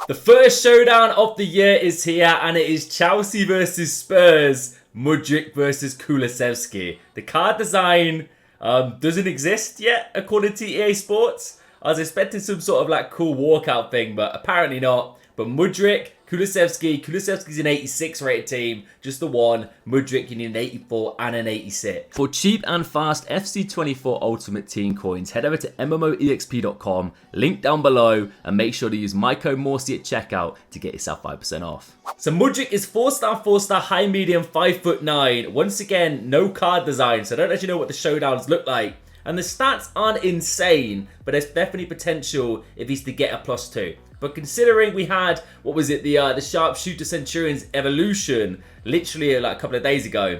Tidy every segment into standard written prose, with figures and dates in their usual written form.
The first showdown of the year is here, and it is Chelsea versus Spurs, Mudryk versus Kulusevski. The card design doesn't exist yet, according to EA Sports. I was expecting some sort of like cool walkout thing, but apparently not. But Mudryk, Kulusevski's an 86 rated team, just the one. Mudryk, you need an 84 and an 86. For cheap and fast FC24 Ultimate Team coins, head over to MMOEXP.com, link down below, and make sure to use my code Morsi at checkout to get yourself 5% off. So Mudryk is 4-star, high medium, 5'9". Once again, no card design, so I don't actually know what the showdowns look like. And the stats aren't insane, but there's definitely potential if he's to get a +2. But considering we had, what was it, the Sharpshooter Centurions Evolution, literally like a couple of days ago,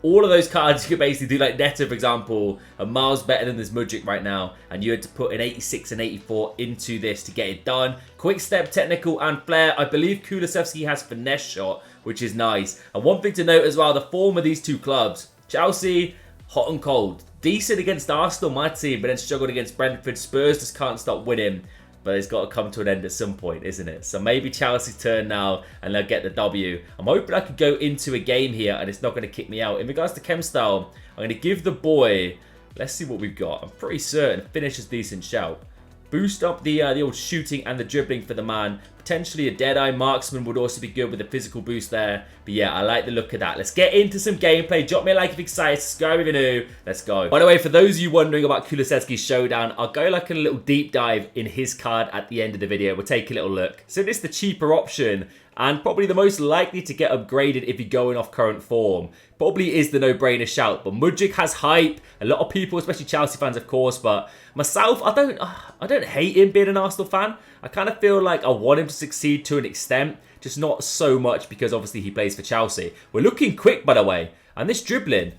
all of those cards you could basically do, like Neto, for example, are miles better than this Mudryk right now, and you had to put an 86 and 84 into this to get it done. Quick step, technical, and flair. I believe Kulusevski has finesse shot, which is nice. And one thing to note as well, the form of these two clubs, Chelsea, hot and cold. Decent against Arsenal, my team, but then struggled against Brentford. Spurs just can't stop winning. But it's got to come to an end at some point, isn't it? So maybe Chelsea's turn now and they'll get the W. I'm hoping I could go into a game here and it's not going to kick me out. In regards to chem style, I'm going to give the boy, let's see what we've got. I'm pretty certain finish is decent shout. Boost up the old shooting and the dribbling for the man. Potentially a Deadeye marksman would also be good with a physical boost there. But yeah, I like the look of that. Let's get into some gameplay. Drop me a like if you're excited. Subscribe if you're new. Let's go. By the way, for those of you wondering about Kulusevski's showdown, I'll go like a little deep dive in his card at the end of the video. We'll take a little look. So this is the cheaper option and probably the most likely to get upgraded if you're going off current form. Probably is the no-brainer shout, but Mudryk has hype. A lot of people, especially Chelsea fans, of course, but myself, I don't hate him being an Arsenal fan. I kind of feel like I want him to succeed to an extent, just not so much because obviously he plays for Chelsea. We're looking quick, by the way, and this dribbling.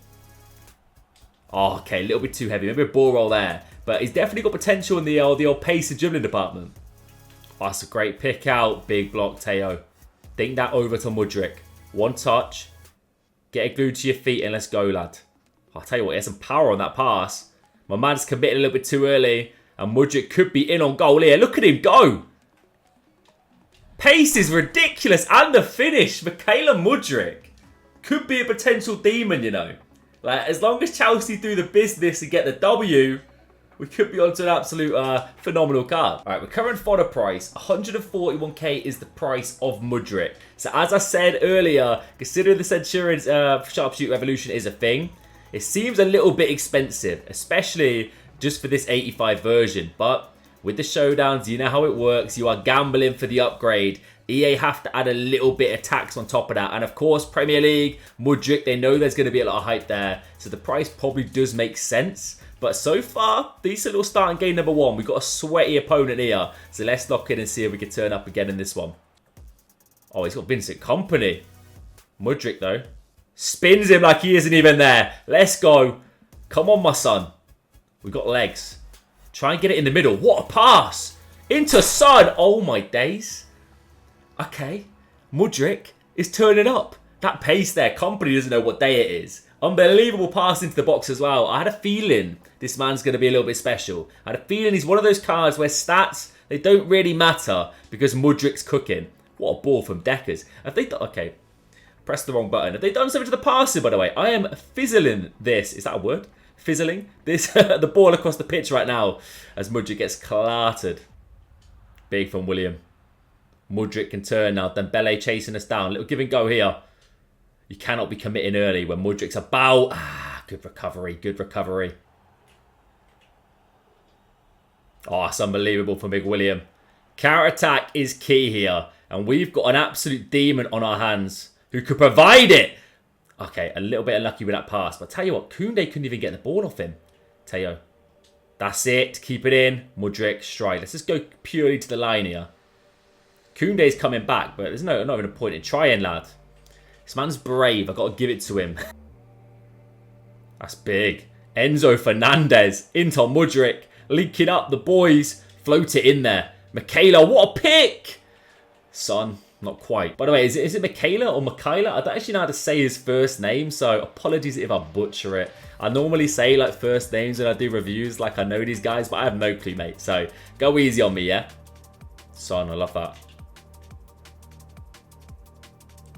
Oh, okay, a little bit too heavy. Maybe a ball roll there, but he's definitely got potential in the old pace and dribbling department. Oh, that's a great pick out. Big block, Teo. Think that over to Mudryk. One touch. Get it glued to your feet and let's go, lad. I'll tell you what, he has some power on that pass. My man's committed a little bit too early. And Mudryk could be in on goal here. Look at him go. Pace is ridiculous. And the finish. Mudryk could be a potential demon, you know. Like, as long as Chelsea do the business and get the W, we could be onto an absolute phenomenal card. All right, we're current fodder price. 141k is the price of Mudryk. So as I said earlier, considering the Centurions Sharpshooter Evolution is a thing, it seems a little bit expensive, especially just for this 85 version. But with the showdowns, you know how it works. You are gambling for the upgrade. EA have to add a little bit of tax on top of that. And of course, Premier League, Mudryk, they know there's going to be a lot of hype there. So the price probably does make sense. But so far, decent little starting game number one. We've got a sweaty opponent here. So let's lock in and see if we can turn up again in this one. Oh, he's got Vincent Kompany. Mudryk, though, spins him like he isn't even there. Let's go. Come on, my son. We've got legs. Try and get it in the middle. What a pass. Into Son. Oh, my days. Okay. Mudryk is turning up. That pace there. Kompany doesn't know what day it is. Unbelievable pass into the box as well. I had a feeling this man's going to be a little bit special. I had a feeling he's one of those cards where stats, they don't really matter because Mudryk's cooking. What a ball from Deckers. Have they done... Okay. Press the wrong button. Have they done something to the passer, by the way? I am fizzling this. Is that a word? Fizzling? This the ball across the pitch right now as Mudryk gets clattered. Big from William. Mudryk can turn now. Dembele chasing us down. Little give and go here. You cannot be committing early when Mudryk's about. Ah, good recovery. Good recovery. Oh, it's unbelievable from Big William. Counter-attack is key here. And we've got an absolute demon on our hands who could provide it. Okay, a little bit unlucky with that pass. But tell you what, Koundé couldn't even get the ball off him. Teo. That's it. Keep it in. Mudryk, stride. Let's just go purely to the line here. Koundé's coming back, but there's not even a point in trying, lad. This man's brave. I've got to give it to him. That's big. Enzo Fernandez into Mudryk. Linking up the boys. Float it in there. Michaela, what a pick! Son, not quite. By the way, is it Michaela or Michaela? I don't actually know how to say his first name, so apologies if I butcher it. I normally say like first names when I do reviews, like I know these guys, but I have no clue, mate. So go easy on me, yeah? Son, I love that.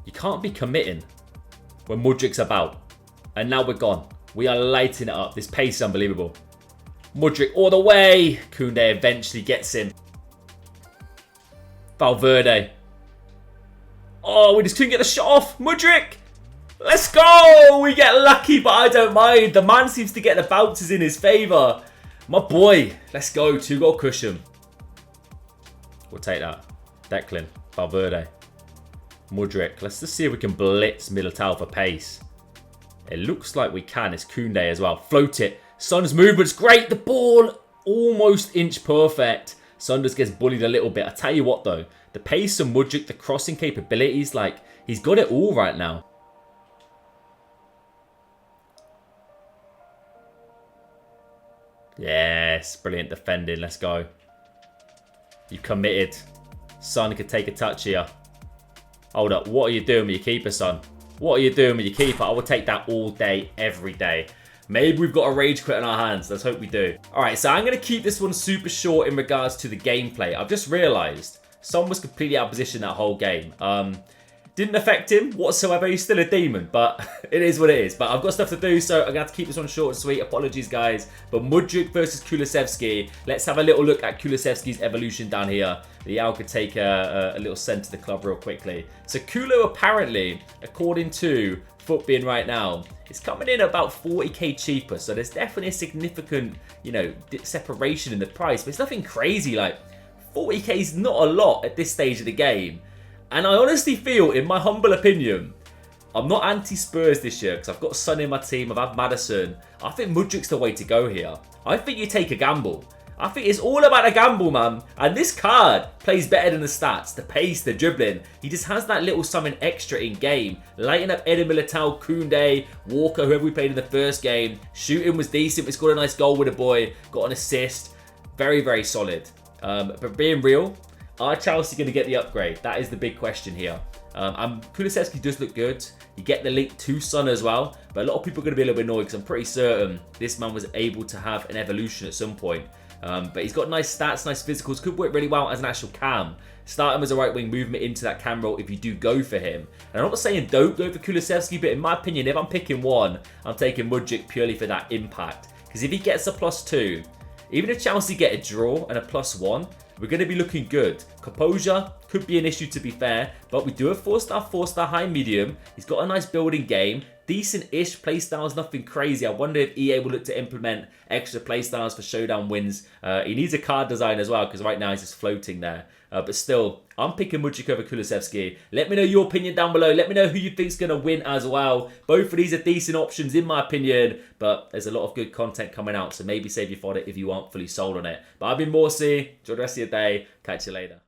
You can't be committing when Mudryk's about. And now we're gone. We are lighting it up. This pace is unbelievable. Mudryk all the way. Koundé eventually gets him. Valverde. Oh, we just couldn't get the shot off. Mudryk. Let's go. We get lucky, but I don't mind. The man seems to get the bounces in his favour. My boy. Let's go. 2-goal cushion. We'll take that. Declan. Valverde. Mudryk. Let's just see if we can blitz Militao for pace. It looks like we can. It's Koundé as well. Float it. Son's movement's great. The ball almost inch perfect. Son just gets bullied a little bit. I tell you what though. The pace of Mudryk, the crossing capabilities, like, he's got it all right now. Yes. Brilliant defending. Let's go. You committed. Son could take a touch here. Hold up. What are you doing with your keeper, son? What are you doing with your keeper? I will take that all day, every day. Maybe we've got a rage quit on our hands. Let's hope we do. Alright, so I'm going to keep this one super short in regards to the gameplay. I've just realised Son was completely out of position that whole game. Didn't affect him whatsoever. He's still a demon, but it is what it is. But I've got stuff to do, so I'm going to have to keep this one short and sweet. Apologies, guys. But Mudryk versus Kulusevski. Let's have a little look at Kulusevski's evolution down here. Liao could take a little send to the club real quickly. So Kulu apparently, according to FootBin right now, it's coming in about 40k cheaper. So there's definitely a significant, you know, separation in the price. But it's nothing crazy. Like 40k is not a lot at this stage of the game. And I honestly feel, in my humble opinion, I'm not anti-Spurs this year because I've got Son in my team. I've had Maddison. I think Mudryk's the way to go here. I think you take a gamble. I think it's all about a gamble, man. And this card plays better than the stats. The pace, the dribbling. He just has that little something extra in game. Lighting up Eder Militao, Koundé, Walker, whoever we played in the first game. Shooting was decent. We scored a nice goal with a boy. Got an assist. Very, very solid. But being real, are Chelsea going to get the upgrade? That is the big question here. Kulusevski does look good. You get the link to Son as well. But a lot of people are going to be a little bit annoyed because I'm pretty certain this man was able to have an evolution at some point. But he's got nice stats, nice physicals. Could work really well as an actual cam. Start him as a right wing, movement into that cam role if you do go for him. And I'm not saying don't go for Kulusevski, but in my opinion, if I'm picking one, I'm taking Mudryk purely for that impact. Because if he gets a +2, even if Chelsea get a draw and a +1, we're going to be looking good. Composure could be an issue, to be fair, but we do have 4-star, high, medium. He's got a nice building game. Decent-ish playstyles, nothing crazy. I wonder if EA will look to implement extra playstyles for Showdown wins. He needs a card design as well, because right now he's just floating there. But still, I'm picking Mudryk over Kulusevski. Let me know your opinion down below. Let me know who you think's going to win as well. Both of these are decent options in my opinion, but there's a lot of good content coming out, so maybe save your fodder if you aren't fully sold on it. But I've been Morsey. Enjoy the rest of your day. Catch you later.